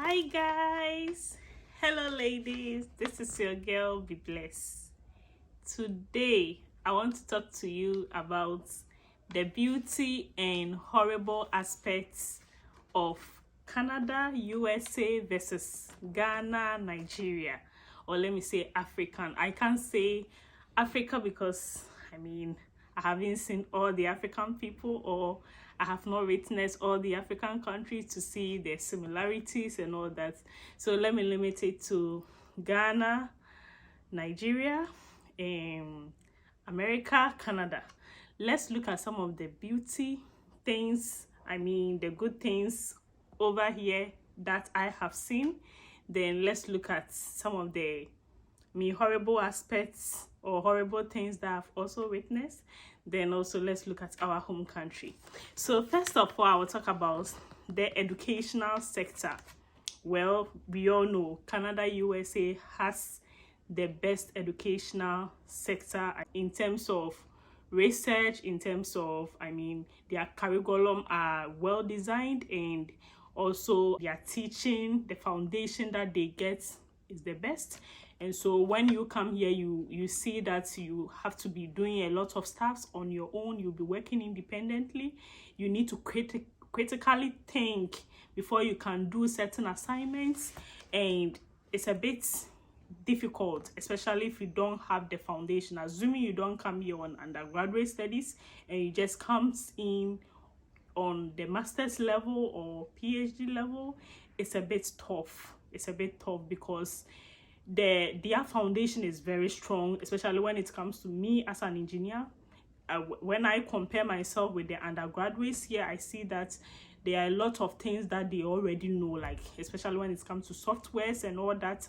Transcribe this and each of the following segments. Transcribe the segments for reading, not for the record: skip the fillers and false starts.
Hi guys, hello ladies, this is your girl Be Blessed. Today I want to talk to you about the beauty and horrible aspects of Canada, USA versus Ghana, Nigeria, or let me say African. I can't say Africa because I haven't seen all the African people, or I have not witnessed all the African countries to see their similarities and all that. So let me limit it to Ghana, Nigeria, America, Canada. Let's look at some of the beauty things, the good things over here that I have seen. Then let's look at some of the horrible aspects or horrible things that I've also witnessed. Then also let's look at our home country. So first of all, I will talk about the educational sector. Well, we all know Canada, USA has the best educational sector in terms of research, in terms of their curriculum are well designed, and also their teaching, the foundation that they get is the best. And so when you come here, you see that you have to be doing a lot of stuff on your own. You'll be working independently. You need to critically think before you can do certain assignments, and it's a bit difficult, especially if you don't have the foundation. Assuming you don't come here on undergraduate studies and you just comes in on the master's level or PhD level, it's a bit tough. It's a bit tough because their foundation is very strong, especially when it comes to me as an engineer. When I compare myself with the undergraduates here, I see that there are a lot of things that they already know, like especially when it comes to softwares and all that.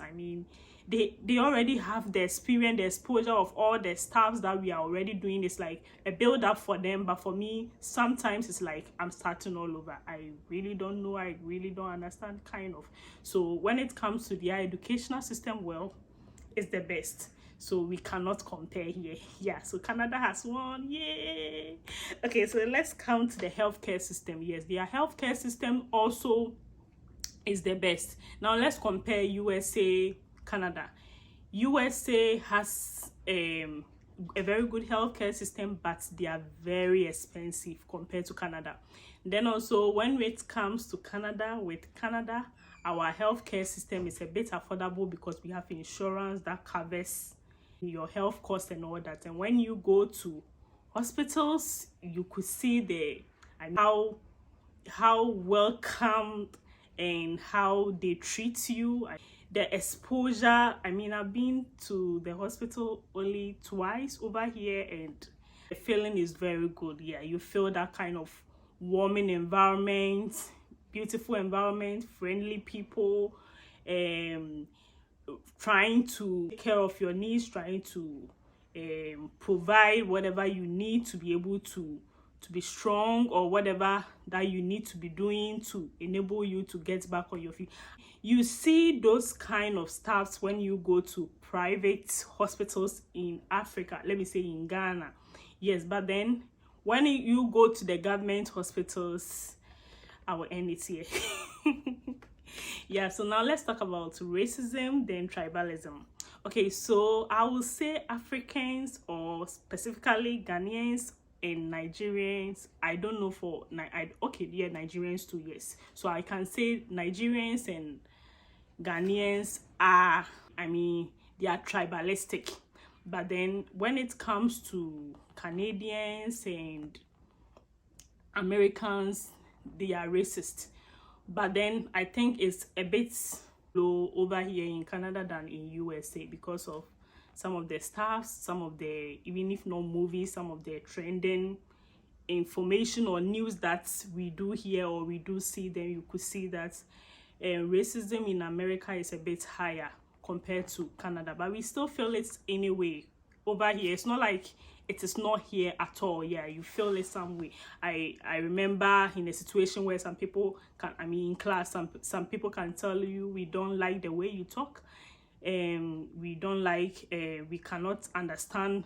They already have the experience, the exposure of all the stuff that we are already doing. It's like a build up for them, but for me sometimes it's like I'm starting all over. I really don't know, I really don't understand, kind of. So when it comes to their educational system, well, it's the best, so we cannot compare here. Yeah, so Canada has won. Yay. Okay, so let's come to the healthcare system. Yes, their healthcare system also is the best. Now let's compare USA, Canada. USA has a very good healthcare system, but they are very expensive compared to Canada. Then also when it comes to Canada, our healthcare system is a bit affordable because we have insurance that covers your health costs and all that. And when you go to hospitals, you could see how welcomed and how they treat you. The exposure, I've been to the hospital only twice over here, and the feeling is very good. Yeah, you feel that kind of warming environment, beautiful environment, friendly people, trying to take care of your needs, trying to provide whatever you need to be able to be strong, or whatever that you need to be doing to enable you to get back on your feet. You see those kind of stuffs when you go to private hospitals in Africa, let me say in Ghana. Yes, but then when you go to the government hospitals, I will end it here. Yeah, so now let's talk about racism, then tribalism. Okay, so I will say Africans, or specifically Ghanaians and Nigerians. I don't know for Nigerians too, yes. So I can say Nigerians and Ghanaians are, they are tribalistic. But then when it comes to Canadians and Americans, they are racist. But then I think it's a bit low over here in Canada than in USA because of some of the stuff, some of the, even if not movies, some of the trending information or news that we do hear or we do see. Then you could see that racism in America is a bit higher compared to Canada, but we still feel it anyway over here. It's not like it is not here at all. Yeah, you feel it some way. I remember in a situation where some people can, in class, some people can tell you, we don't like the way you talk, we don't like, we cannot understand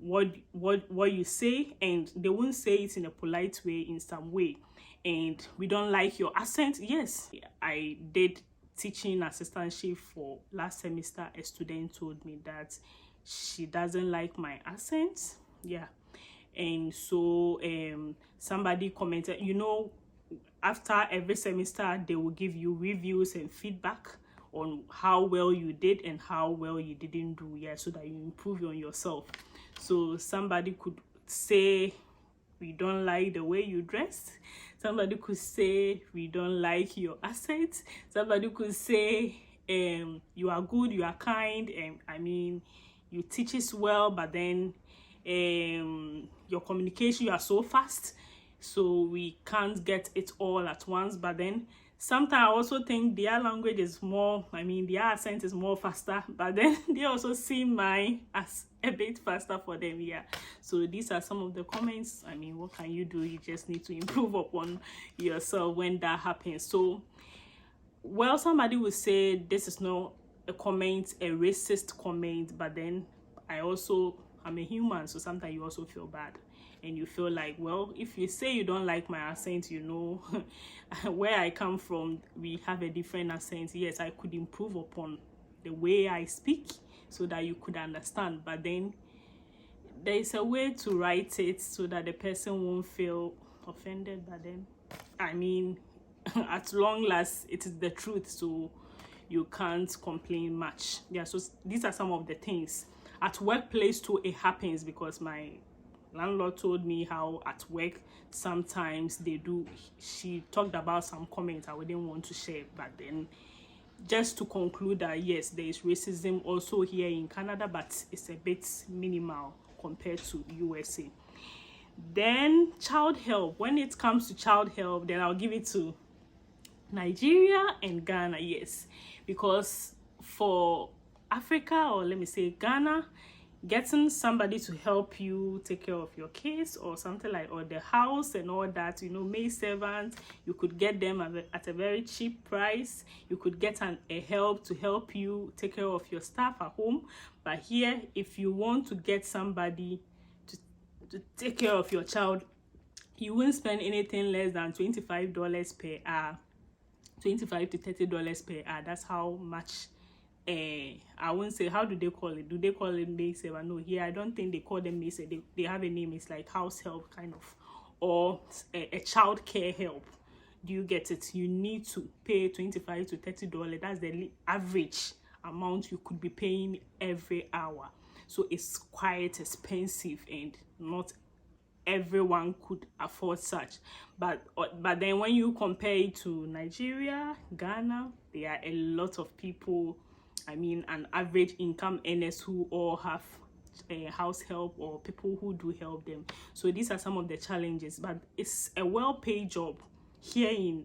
what you say, and they won't say it in a polite way, in some way, and we don't like your accent. Yes, I did teaching assistantship for last semester, a student told me that she doesn't like my accent. Yeah. And so somebody commented, you know, after every semester they will give you reviews and feedback on how well you did and how well you didn't do, yeah, so that you improve on yourself. So somebody could say, we don't like the way you dress. Somebody could say, we don't like your accent. Somebody could say, you are good, you are kind, and I mean, you teach us well, but then your communication, you are so fast, so we can't get it all at once. But then sometimes I also think their language is more, I mean, their accent is more faster, but then they also see mine as a bit faster for them. Yeah, so these are some of the comments. I mean, what can you do? You just need to improve upon yourself when that happens. So, well, somebody will say this is not a comment, a racist comment, but then I'm a human, so sometimes you also feel bad. And you feel like, well, if you say you don't like my accent, you know, where I come from, we have a different accent. Yes, I could improve upon the way I speak so that you could understand. But then there is a way to write it so that the person won't feel offended. But then, I mean, at long last, it is the truth, so you can't complain much. Yeah, so these are some of the things. At workplace too, it happens, because my landlord told me how at work sometimes they do. She talked about some comments I wouldn't want to share, but then just to conclude that yes, there is racism also here in Canada, but it's a bit minimal compared to USA. Then child help. When it comes to child help, then I'll give it to Nigeria and Ghana. Yes, because for Africa, or let me say Ghana, getting somebody to help you take care of your kids or something like, or the house and all that, you know, maid servants, you could get them at a very cheap price. You could get a help to help you take care of your stuff at home. But here, if you want to get somebody to take care of your child, you won't spend anything less than $25 per hour, $25 to $30 per hour. That's how much. I won't say, how do they call it? Do they call it maid servant? No, here I don't think they call them maid servant. They have a name. It's like house help kind of, or a child care help. Do you get it? You need to pay $25 to $30. That's the average amount you could be paying every hour. So it's quite expensive, and not everyone could afford such. But then when you compare it to Nigeria, Ghana, there are a lot of people, I mean, an average income earners who all have house help, or people who do help them. So these are some of the challenges, but it's a well-paid job here in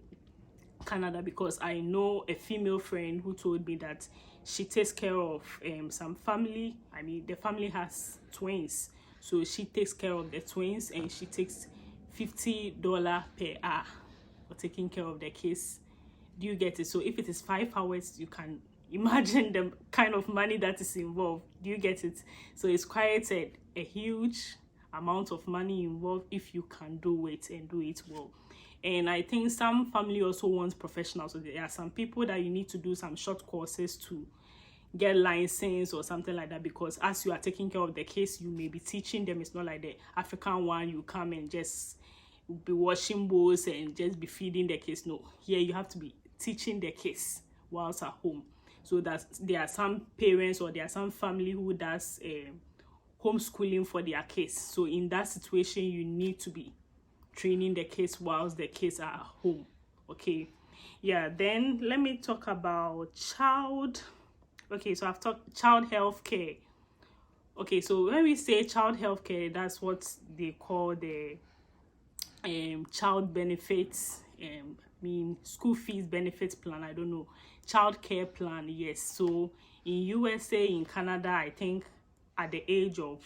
Canada, because I know a female friend who told me that she takes care of some family. I mean, the family has twins, so she takes care of the twins, and she takes $50 per hour for taking care of the kids. Do you get it? So if it is 5 hours, you can imagine the kind of money that is involved. Do you get it? So it's quite a huge amount of money involved if you can do it and do it well. And I think some family also wants professionals. So there are some people that you need to do some short courses to get license or something like that, because as you are taking care of the kids, you may be teaching them. It's not like the African one, you come and just be washing bowls and just be feeding the kids. No, here you have to be teaching the kids whilst at home. So that there are some parents, or there are some family who does homeschooling for their kids. So in that situation, you need to be training the kids whilst the kids are at home. Okay, yeah. Then let me talk about child. Okay, so I've talked child health care. Okay, so when we say child health care, that's what they call the child benefits, mean school fees benefits plan. I don't know, child care plan. Yes, so in USA, in Canada, I think at the age of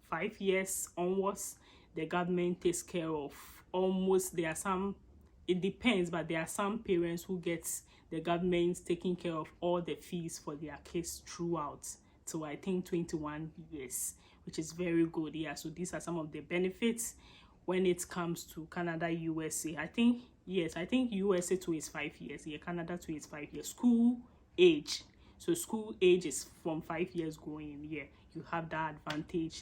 5 years onwards, the government takes care of almost, there are some, it depends, but there are some parents who get the government taking care of all the fees for their kids throughout. So I think 21 years, which is very good. Yeah, so these are some of the benefits when it comes to Canada, USA. I think Yes, I think USA too is 5 years. Yeah, Canada too is 5 years. School age. So school age is from 5 years going. Yeah, you have that advantage.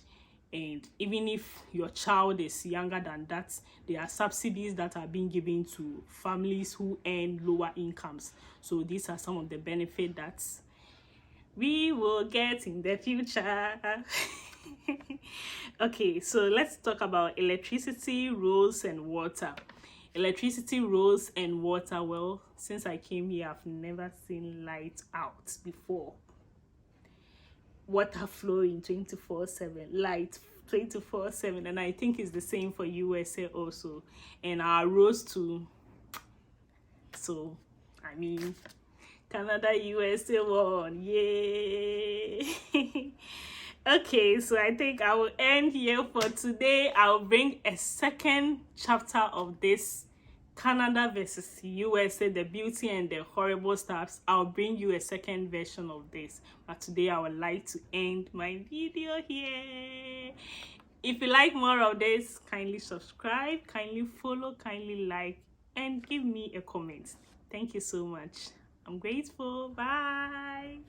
And even if your child is younger than that, there are subsidies that are being given to families who earn lower incomes. So these are some of the benefits that we will get in the future. Okay, so let's talk about electricity, roads, and water. Electricity, roads, and water. Well, since I came here, I've never seen light out before. Water flowing 24/7, light 24/7, and I think it's the same for USA also, and our roads too. So I mean, Canada, USA won, yay. Okay, so I think I will end here for today. I'll bring a second chapter of this Canada versus USA, the beauty and the horrible stuffs. I'll bring you a second version of this, but today I would like to end my video here. If you like more of this, kindly subscribe, kindly follow, kindly like, and give me a comment. Thank you so much. I'm grateful. Bye.